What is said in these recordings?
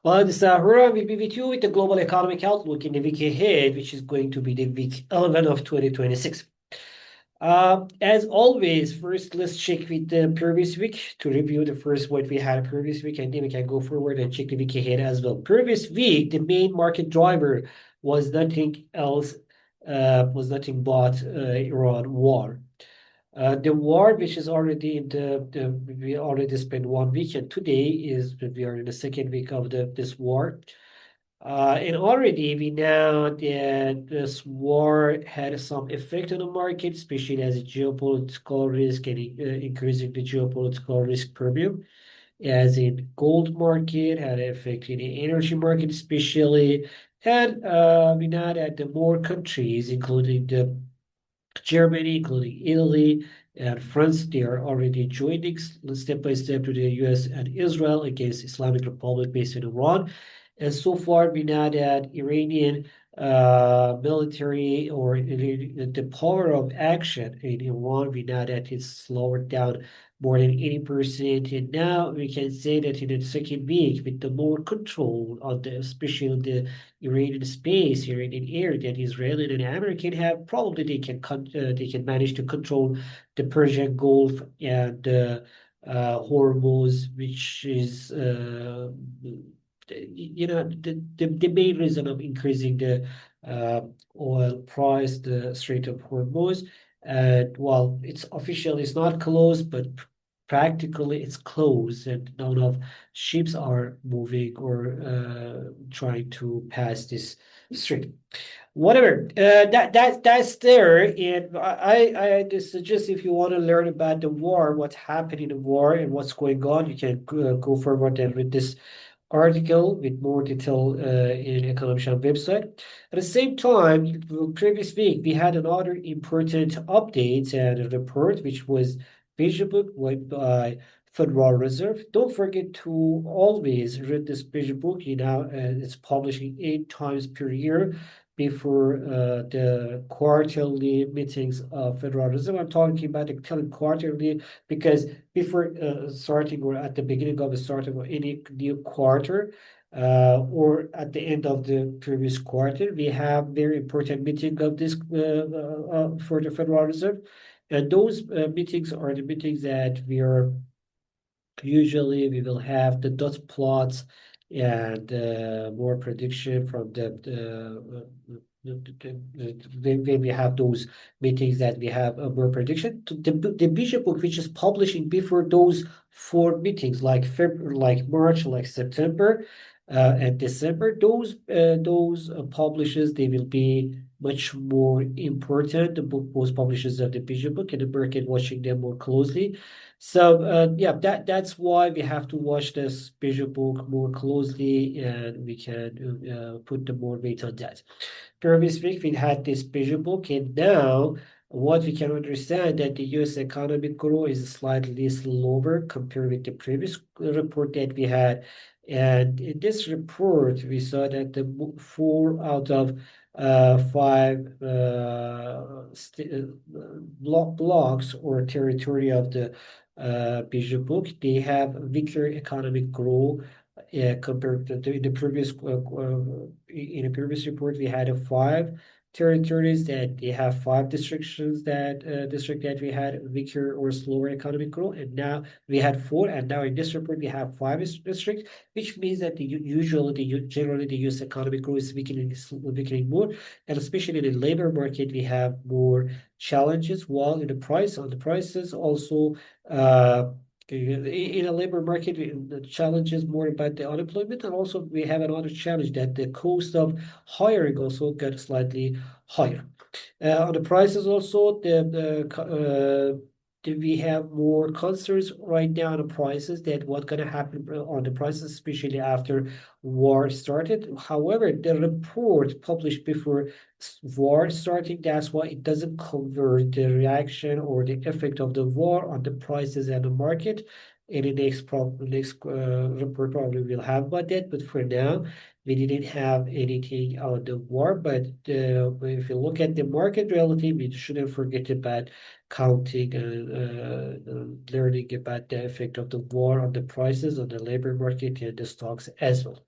Well, this Sahura will be with you with the global economic outlook in the week ahead, which is going to be the week 11 of 2026. As always, first let's check with the previous week to review the first what we had previous week, and then we can go forward and check the week ahead as well. Previous week, the main market driver was nothing else, was nothing but Iran war. The war, which is already in we already spent 1 week, and today is we are in the second week of this war. And already we know that this war had some effect on the market, especially as a geopolitical risk and increasing the geopolitical risk premium, as in gold market had an effect in the energy market, especially. And we know that the more countries, including the Germany, including Italy and France, they are already joining step by step to the US and Israel against Islamic Republic based in Iran. And so far, we know that Iranian military or the power of action in Iran, we know that it's lowered down more than 80%. And now we can say that in the second week, with the more control on the, especially the Iranian space, Iranian air that Israeli and American have, probably they can manage to control the Persian Gulf and Hormuz, which is the main reason of increasing the oil price, the Strait of Hormuz. And while it's officially it's not closed, but practically it's closed, and none of ships are moving or trying to pass this strait. Whatever, that's there, and I just suggest if you want to learn about the war, what's happening in the war, and what's going on, you can go forward and read this article with more detail in Economic website. At the same time, previous week we had another important update and a report, which was Book by Federal Reserve. Don't forget to always read this Book. It's publishing 8 times per year before the quarterly meetings of Federal Reserve. I'm talking about the quarterly because before starting or at the beginning of the start of any new quarter or at the end of the previous quarter, we have very important meeting of this for the Federal Reserve. And those meetings are the meetings that we will have the dot plots and more prediction from when we have those meetings that we have more prediction. The Bishop Book, which is publishing before those 4 meetings, like February, like March, like September, and December, those publishes they will be much more important. The book, most publishers of the Bishop Book and the market watching them more closely. So yeah, that's why we have to watch this Bishop Book more closely, and we can put the more weight on that. Previous week we had this Bishop Book, and now what we can understand that the U.S. economic growth is slightly slower compared with the previous report that we had. And in this report, we saw that the 4 out of 5 blocks or territory of the Bishop Book, they have weaker economic growth compared to the previous in a previous report. We had 5 territories that they have 5 district that we had weaker or slower economic growth, and now we had 4, and now in this report we have 5 districts, which means that generally the U.S. economic growth is weakening more, and especially in the labor market we have more challenges, while in the prices also in a labor market, the challenge is more about the unemployment, and also we have another challenge that the cost of hiring also got slightly higher. On the prices also, we have more concerns right now on the prices that what's going to happen on the prices, especially after war started. However, the report published before war starting, that's why it doesn't cover the reaction or the effect of the war on the prices and the market. In the next report probably we'll have about that, but for now we didn't have anything on the war. But if you look at the market reality, we shouldn't forget about counting and learning about the effect of the war on the prices on the labor market and the stocks as well.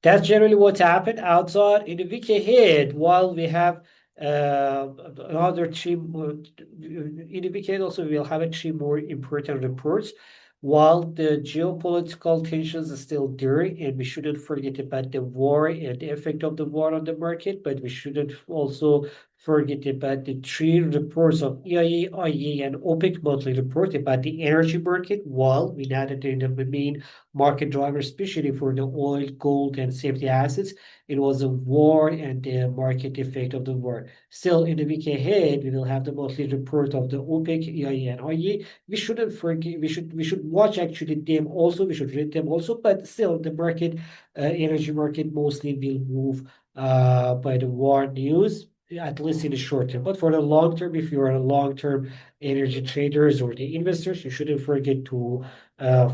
That's generally what happened outside. In the week ahead, while we have another three more, in the week ahead also we'll have three more important reports. While the geopolitical tensions are still there, and we shouldn't forget about the war and the effect of the war on the market, but we shouldn't also forget about the three reports of EIA, IEA, and OPEC monthly report about the energy market, while we know that they're the main market driver, especially for the oil, gold, and safety assets. It was a war and the market effect of the war. Still, in the week ahead, we will have the monthly report of the OPEC, EIA, and IEA. We shouldn't forget. We should watch actually them also. We should read them also. But still, the market, energy market, mostly will move by the war news, at least in the short term. But for the long term, if you are a long-term energy traders or the investors, you shouldn't forget to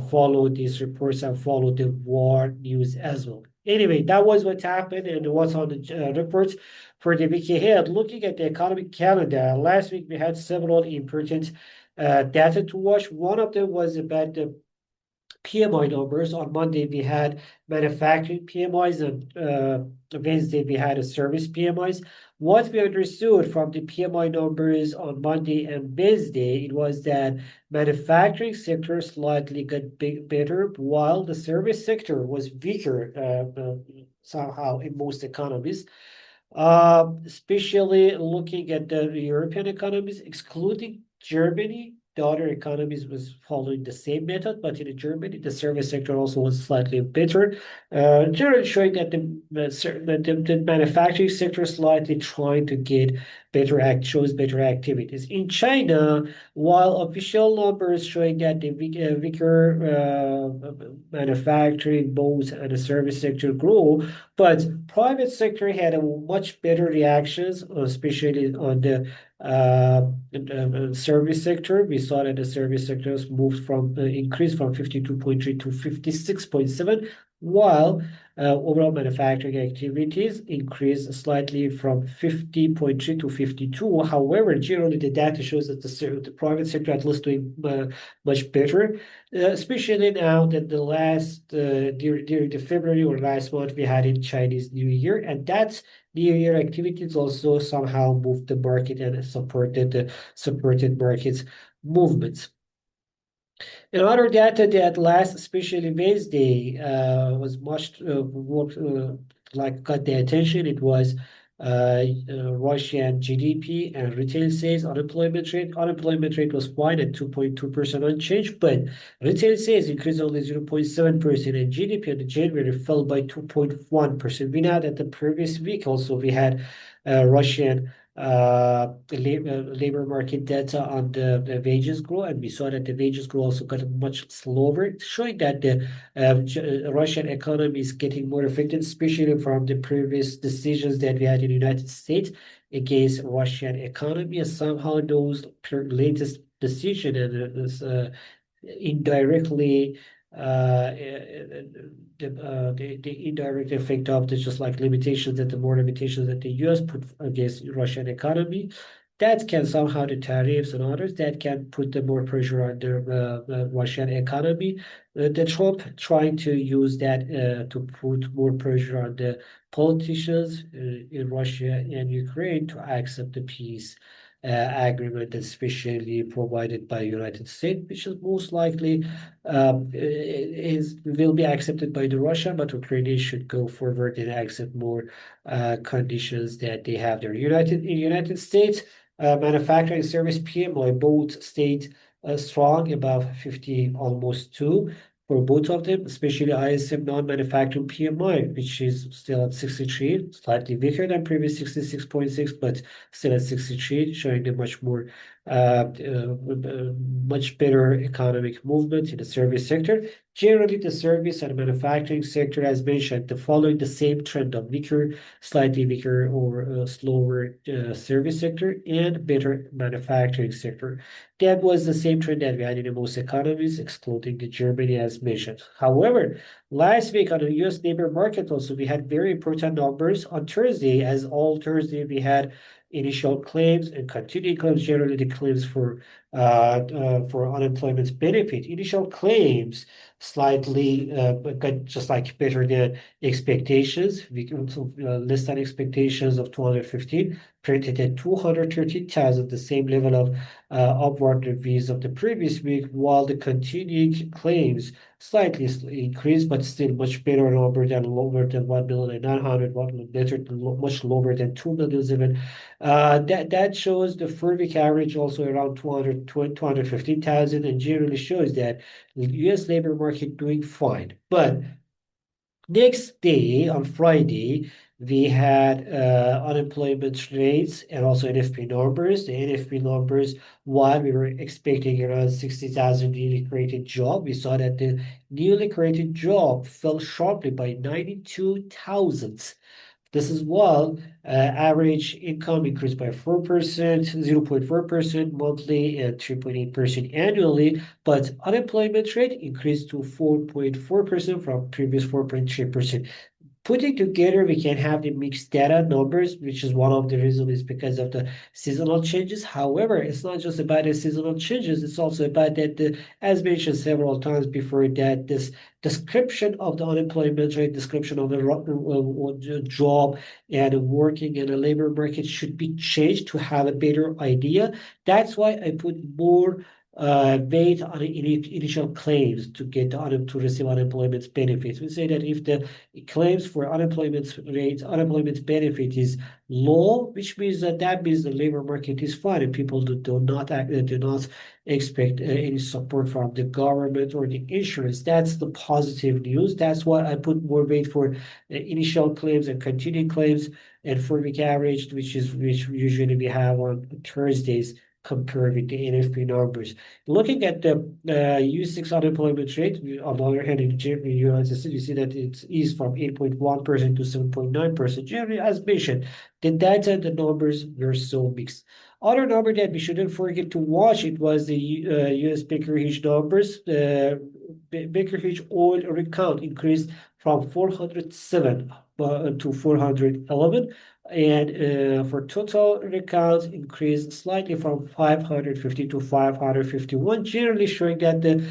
follow these reports and follow the war news as well. Anyway, that was what happened and what's on the reports for the week ahead. Looking at the economic calendar, last week we had several important data to watch. One of them was about the PMI numbers. On Monday, we had manufacturing PMIs, and Wednesday, we had a service PMIs. What we understood from the PMI numbers on Monday and Wednesday, it was that manufacturing sector slightly got better, while the service sector was weaker somehow in most economies. Especially looking at the European economies, excluding Germany, the other economies was following the same method, but in Germany, the service sector also was slightly better. Generally showing that the manufacturing sector slightly trying to get shows better activities. In China, while official numbers showing that the weaker manufacturing, both and the service sector grow, but private sector had a much better reactions, especially on the service sector. We saw that the service sectors moved from increased from 52.3 to 56.7, while overall manufacturing activities increased slightly from 50.3 to 52. However, generally the data shows that the private sector at least doing much better, especially now that the last during the February or last month we had in Chinese New Year, and that's New Year activities also somehow moved the market and supported markets movements. Another data that last, especially Wednesday, was much like got the attention. It was Russian GDP and retail sales, unemployment rate. Unemployment rate was fine at 2.2% unchanged, but retail sales increased only 0.7%, and GDP in January fell by 2.1%. We know that the previous week also we had Russian labor market data on the wages growth, and we saw that the wages growth also got much slower, showing that the Russian economy is getting more affected, especially from the previous decisions that we had in the United States against Russian economy. And somehow those latest decision and indirectly the indirect effect of the just like limitations that the more limitations that the US put against Russian economy, that can somehow the tariffs and others that can put the more pressure on the Russian economy. The Trump trying to use that to put more pressure on the politicians in Russia and Ukraine to accept the peace agreement, especially provided by United States, which is most likely will be accepted by the Russia, but Ukraine should go forward and accept more conditions that they have there. United States manufacturing service PMI both stayed strong above 50, almost 2 for both of them, especially ISM non-manufacturing PMI, which is still at 63, slightly weaker than previous 66.6, but still at 63, showing a much more much better economic movement in the service sector. Generally, the service and manufacturing sector, as mentioned, following the same trend of weaker, slightly weaker or slower service sector and better manufacturing sector. That was the same trend that we had in the most economies, excluding the Germany as mentioned. However, last week on the US labor market also, we had very important numbers. On Thursday, as all Thursday, we had initial claims and continuing claims. Generally, the claims for for unemployment benefit. Initial claims slightly got just like better than expectations. We also less than expectations of 215, printed at 213,000, the same level of upward reviews of the previous week, while the continuing claims slightly increased, but still much better number than lower than 1,900,000, better, much lower than 2,000,000 even. That shows the 4-week average also around 215,000, and generally shows that the U.S. labor market doing fine. But next day, on Friday, we had unemployment rates and also NFP numbers. The NFP numbers, while we were expecting around 60,000 newly created job, we saw that the newly created job fell sharply by 92,000. This is while average income increased by 4%, 0.4% monthly, and 3.8% annually, but unemployment rate increased to 4.4% from previous 4.3%. Putting together, we can have the mixed data numbers, which is one of the reasons is because of the seasonal changes. However, it's not just about the seasonal changes, it's also about that, as mentioned several times before, that this description of the unemployment rate, description of the job and working in a labor market should be changed to have a better idea. That's why I put more weight on initial claims to get to receive unemployment benefits. We say that if the claims for unemployment rate, unemployment benefit is low, which means that means the labor market is fine and people do not expect any support from the government or the insurance. That's the positive news. That's why I put more weight for initial claims and continuing claims and 4-week average, which usually we have on Thursdays compared with the NFP numbers. Looking at the U6 unemployment rate, on the other hand, in the United States, you see that it is from 8.1% to 7.9%. Generally, as mentioned, the data, the numbers were so mixed. Other number that we shouldn't forget to watch, it was the U.S. Baker Hughes numbers. Baker Hughes oil rig count increased from 407 to 411. And for total rig count increased slightly from 550 to 551, generally showing that the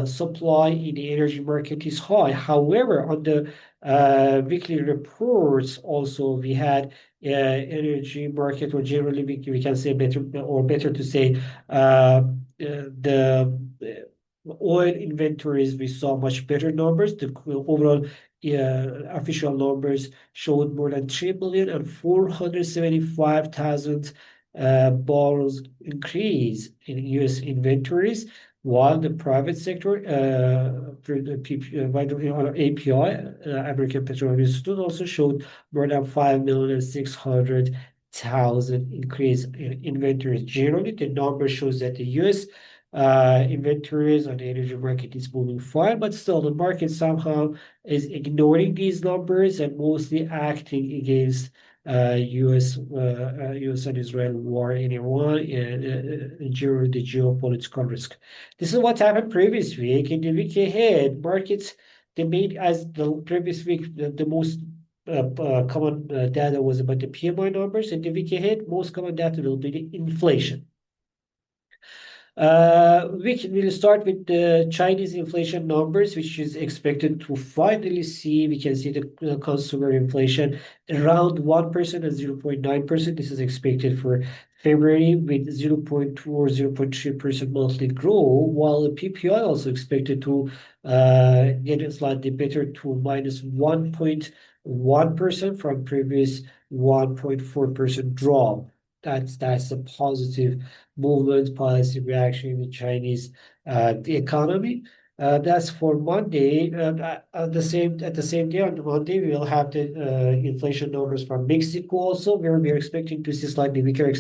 supply in the energy market is high. However, on the weekly reports, also we had energy market, or generally we can say better to say the oil inventories, we saw much better numbers. The overall official numbers showed more than 3,475,000 barrels increase in U.S. inventories, while the private sector, for the API, American Petroleum Institute, also showed more than 5,600,000 increase in inventories. Generally, the number shows that the U.S. Inventories on the energy market is moving fine, but still the market somehow is ignoring these numbers and mostly acting against U.S. and Israel war in Iran and during the geopolitical risk. This is what happened previous week. In the week ahead, markets, the main, as the previous week, the most common data was about the PMI numbers. In the week ahead, most common data will be the inflation. We will start with the Chinese inflation numbers, which is expected to finally see, we can see the consumer inflation around 1% and 0.9%. This is expected for February with 0.2 or 0.3% monthly growth, while the PPI also expected to get a slightly better to minus 1.1% from previous 1.4% drop. That's a positive movement, policy reaction in the Chinese the economy. That's for Monday. At the same day on Monday, we will have the inflation numbers from Mexico also, where we are expecting to see slightly weaker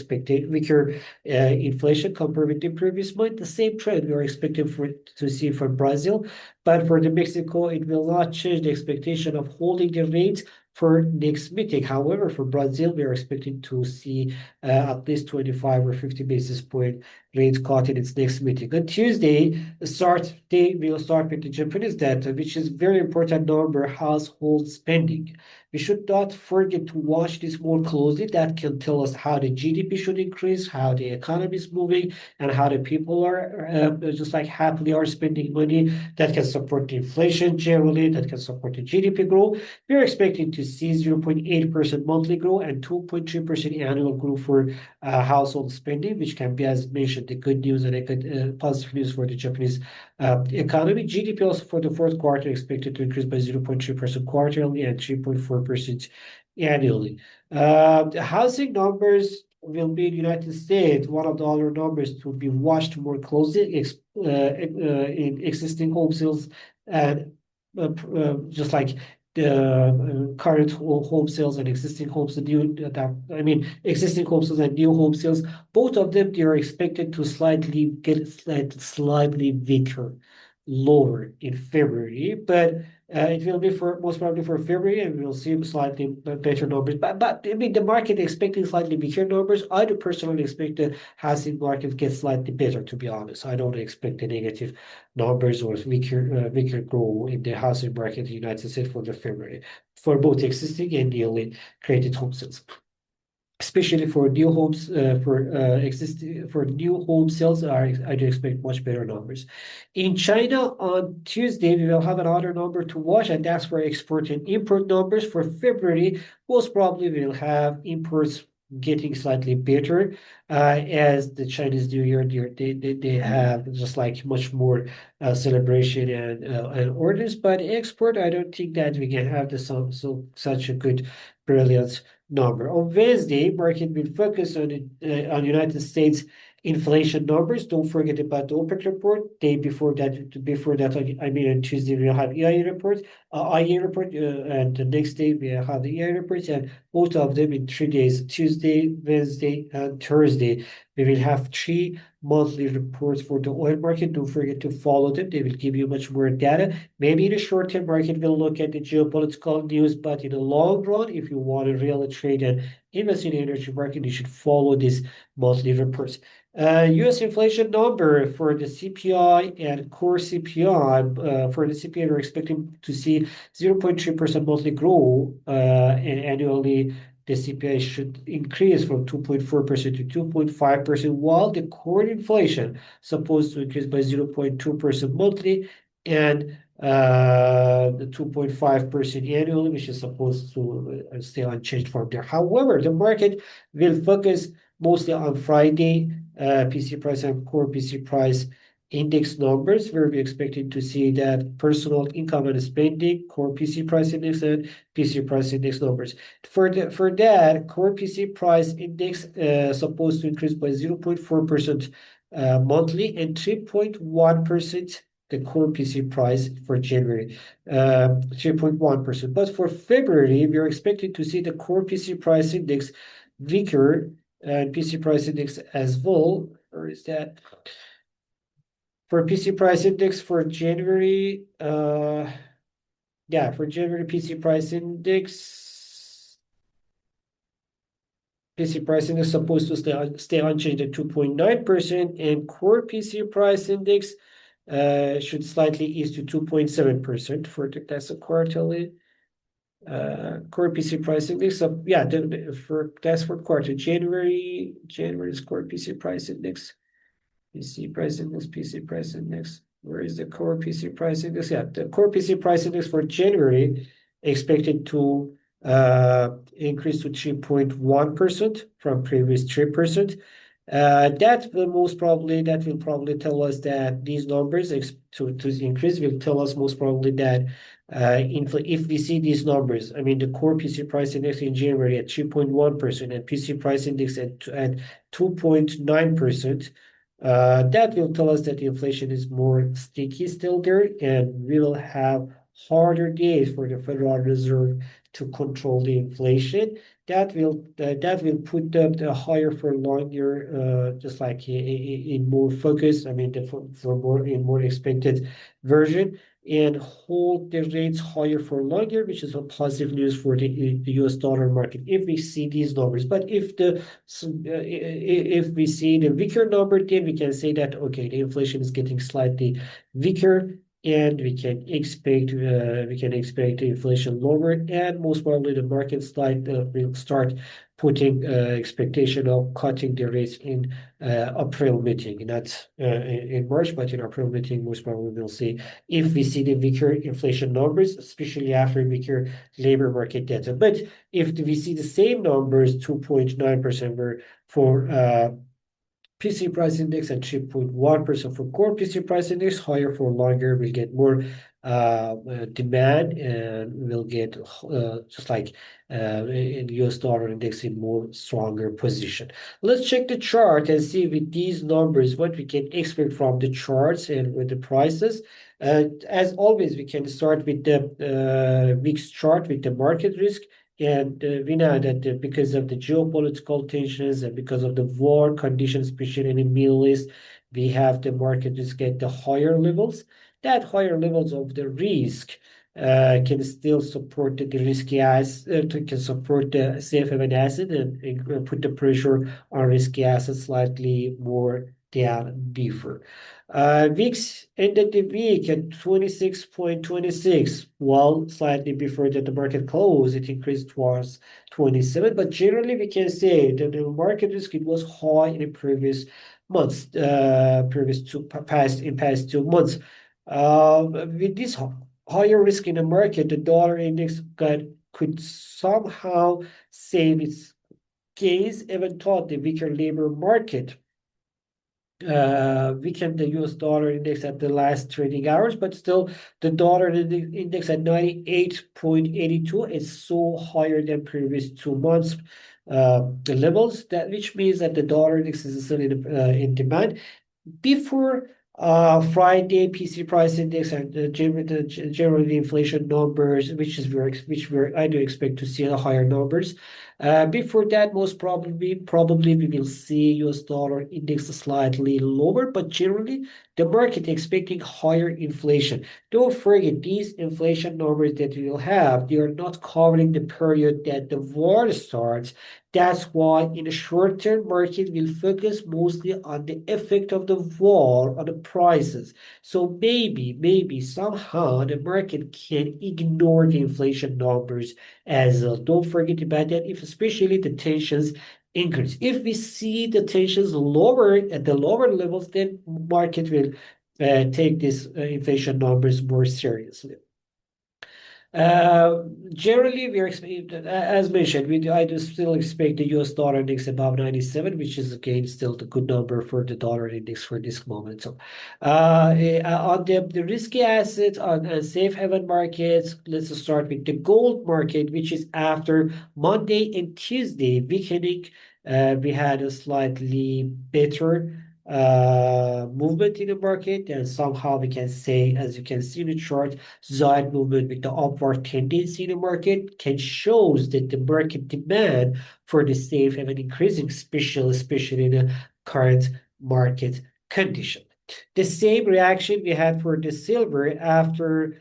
inflation compared with the previous month. The same trend we are expecting to see from Brazil. But for the Mexico, it will not change the expectation of holding the rate for next meeting. However, for Brazil, we are expecting to see at least 25 or 50 basis point rate cut in its next meeting. On Tuesday, we will start with the Japanese data, which is very important number, household spending. We should not forget to watch this more closely. That can tell us how the GDP should increase, how the economy is moving, and how the people are just like happily are spending money. That can support the inflation generally, that can support the GDP growth. We're expecting to see 0.8% monthly growth and 2.3% annual growth for household spending, which can be, as mentioned, the good news and a good positive news for the Japanese economy. GDP also for the fourth quarter expected to increase by 0.3% quarterly and 3.4% annually. The housing numbers will be in the United States, one of the other numbers to be watched more closely in existing home sales and just like the current home sales and existing homes, existing home sales and new home sales, both of them, they are expected to slightly weaker, lower in February, but it will be for most probably for February, and we'll see slightly better numbers. But I mean, the market expecting slightly weaker numbers. I do personally expect the housing market get slightly better. To be honest, I don't expect the negative numbers or weaker growth in the housing market in the United States for the February for both existing and newly created home sales. Especially for new homes, for new home sales, I do expect much better numbers. In China, on Tuesday, we will have another number to watch, and that's for export and import numbers. For February, most probably we'll have imports getting slightly better as the Chinese New Year, they have just like much more celebration and orders. But export, I don't think that we can have such a good brilliant number. On Wednesday, market will focus on United States inflation numbers. Don't forget about the OPEC report. Day before that, I mean on Tuesday we'll have EIA report, and the next day we'll have the EIA reports, and both of them in 3 days, Tuesday, Wednesday, and Thursday. We will have 3 monthly reports for the oil market. Don't forget to follow them. They will give you much more data. Maybe in the short term market, we'll look at the geopolitical news, but in the long run, if you want to really trade and invest in the energy market, you should follow these monthly reports. US inflation number for the CPI and core CPI. For the CPI, we're expecting to see 0.3% monthly growth, and annually the CPI should increase from 2.4% to 2.5%, while the core inflation supposed to increase by 0.2% monthly and the 2.5% annually, which is supposed to stay unchanged from there. However, the market will focus mostly on Friday PC price and core PC price index numbers, where we're expecting to see that personal income and spending, core PC price index, and PC price index numbers. For that, core PC price index supposed to increase by 0.4% monthly and 3.1% the core PC price for January, 3.1%. But for February, we are expecting to see the core PC price index weaker and PC price index as well. Or is that for PC price index for January? For January PC price index is supposed to stay unchanged at 2.9%, and core PC price index should slightly ease to 2.7% for that's a quarterly. Core PC price index. So that's for quarter January's core PC price index. PC price index. Where is the core PC price index? Yeah, the core PC price index for January expected to increase to 3.1% from previous 3%. That will probably tell us that these numbers to increase will tell us most probably that if we see these numbers, I mean the core PC price index in January at 3.1% and PC price index at 2.9%, that will tell us that the inflation is more sticky still there, and we will have harder days for the Federal Reserve to control the inflation. That will put the higher for longer, just like in more focus. I mean, for more expected version. and hold the rates higher for longer, which is a positive news for the US dollar market if we see these numbers. But if we see the weaker number, then we can say that okay, the inflation is getting slightly weaker, and we can expect the inflation lower, and most probably the market will start putting expectation of cutting the rates in April meeting, not in March, but in April meeting, most probably we'll see if we see the weaker inflation numbers, especially after weaker labor market data. But if we see the same numbers, 2.9% for PC price index and 3.1% for core PC price index, higher for longer, we'll get more demand, and we'll get just like in US dollar index in more stronger position. Let's check the chart and see with these numbers what we can expect from the charts and with the prices. As always, we can start with the VIX chart with the market risk. And we know that because of the geopolitical tensions and because of the war conditions, especially in the Middle East, we have the market risk at the higher levels. That higher levels of the risk can still support the risky asset, can support the safe haven asset, and put the pressure on risky assets slightly more down before. VIX ended the week at 26.26, while slightly before that the market closed, it increased towards 27. But generally, we can say that the market risk, it was high in the previous months, past 2 months. With this higher risk in the market, the dollar index could somehow save its gains, even though the weaker labor market weakened the US dollar index at the last trading hours, but still the dollar index at 98.82 is so higher than previous 2 months the levels, that which means that the dollar index is still in demand. Before Friday, PC price index and generally inflation numbers, which I do expect to see the higher numbers. Before that, most probably we will see US dollar index slightly lower, but generally the market expecting higher inflation. Don't forget, these inflation numbers that we will have, they are not covering the period that the war starts. That's why in the short-term market, we'll focus mostly on the effect of the war on the prices. So maybe somehow the market can ignore the inflation numbers as well. Don't forget about that, if especially the tensions increase. If we see the tensions lower at the lower levels, then market will take these inflation numbers more seriously. Generally, we are as mentioned, I do still expect the US dollar index above 97, which is again still the good number for the dollar index for this moment. So, on the risky assets on safe haven markets, let's start with the gold market, which is after Monday and Tuesday weakening. We had a slightly better movement in the market, and somehow we can say, as you can see in the chart, side movement with the upward tendency in the market can shows that the market demand for the safe haven increasing, especially in the current market condition. The same reaction we had for the silver after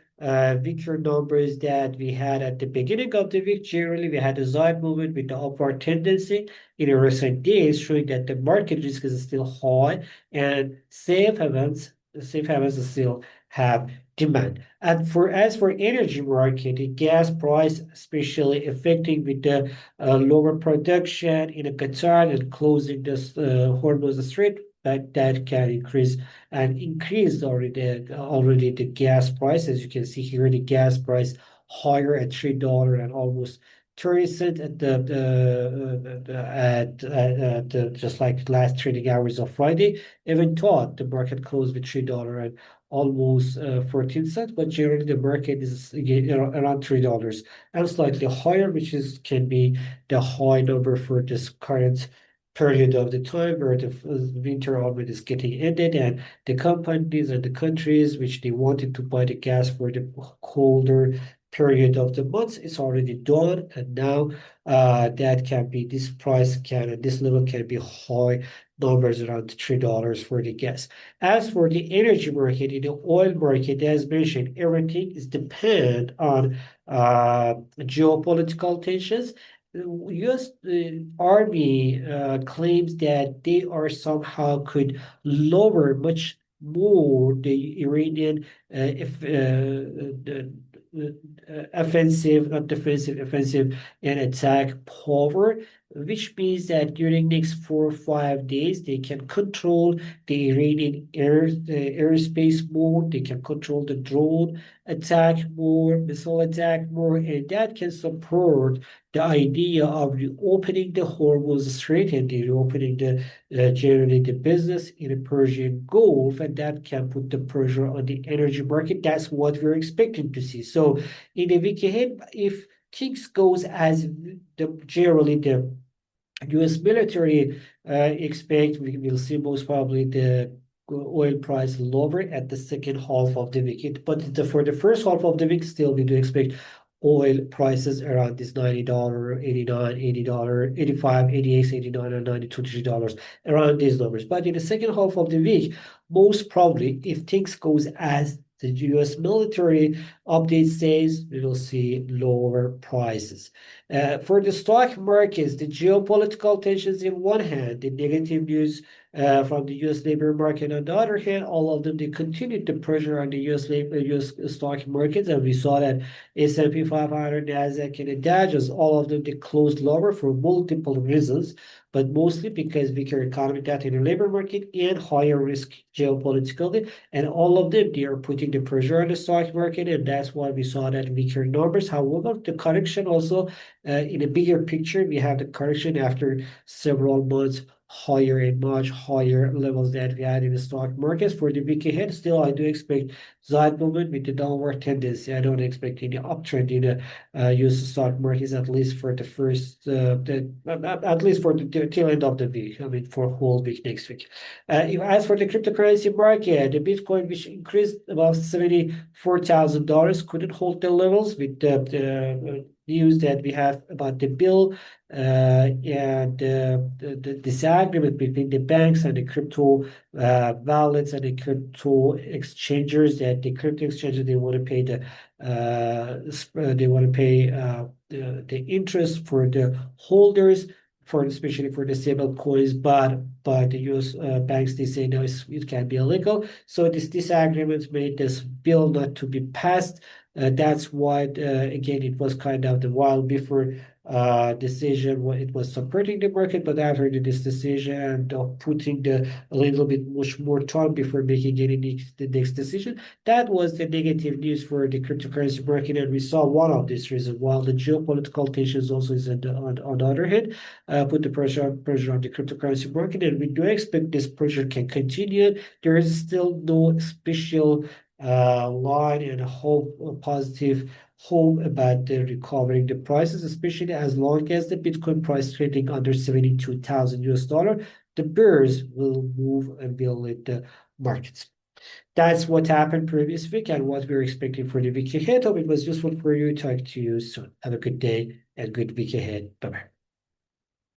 weaker numbers that we had at the beginning of the week. Generally, we had a side movement with the upward tendency in the recent days, showing that the market risk is still high and safe havens still have demand. And as for energy market, the gas price, especially affecting with the lower production in Qatar and closing this Hormuz Strait, that can increase and increased already the gas price. As you can see here, the gas price higher at $3 and almost 30 cents at the just like last trading hours of Friday. Even thought the market closed with $3 and almost 14 cents, but generally the market is around $3 and slightly higher, which can be the high number for this current period of the time where the winter already is getting ended, and the companies and the countries which they wanted to buy the gas for the colder period of the month. It's already done, and now this level can be high numbers around $3 for the gas. As for the energy market, in the oil market, as mentioned, everything is depend on geopolitical tensions. U.S. Army claims that they are somehow could lower much more the Iranian if offensive, not defensive, offensive and attack power, which means that during next 4 or 5 days they can control the Iranian airspace more. They can control the drone attack more, missile attack more, and that can support the idea of reopening the Hormuz Strait and reopening generally the business in the Persian Gulf, and that can put the pressure on the energy market. That's what we're expecting to see. So in the week ahead, if things goes as generally the U.S. military expect, we will see most probably the oil price lower at the second half of the week. But for the first half of the week, still we do expect oil prices around this $90, 89, $80, 85, 88, 89, and 92, $3, around these numbers. But in the second half of the week, most probably, if things goes as the U.S. military update says, we will see lower prices. For the stock markets, the geopolitical tensions in one hand, the negative news from the U.S. labor market on the other hand, all of them, they continued the pressure on the U.S. stock markets, and we saw that S&P 500, Nasdaq, and the Dow Jones, all of them, they closed lower for multiple reasons, but mostly because weaker economic data in the labor market and higher risk geopolitically, and all of them, they are putting the pressure on the stock market, and that's why we saw that weaker numbers. However, the correction also, in a bigger picture, we have the correction after several months higher and much higher levels that we had in the stock markets. For the week ahead, still I do expect side movement with the downward tendency. I don't expect any uptrend in the US stock markets, at least for the first at least for the tail end of the week. I mean, for whole week next week. As for the cryptocurrency market, the Bitcoin, which increased about $74,000, couldn't hold the levels with the news that we have about the bill and the disagreement between the banks and the crypto wallets and the crypto exchangers, that the crypto exchanges, they want to pay the interest for the holders, for especially for the stable coins, but the US banks, they say no, it can be illegal. So this disagreement made this bill not to be passed. That's why again it was kind of the while before decision when it was supporting the market, but after this decision and putting a little bit much more time before making the next decision, that was the negative news for the cryptocurrency market, and we saw one of these reasons. While the geopolitical tensions also is on the other hand, put the pressure on the cryptocurrency market, and we do expect this pressure can continue. There is still no special line and hope, positive hope about the recovering the prices, especially as long as the Bitcoin price trading under 72,000 US dollar, the bears will move and will lead the markets. That's what happened previous week and what we're expecting for the week ahead. Hope it was useful for you. Talk to you soon. Have a good day and good week ahead. Bye bye.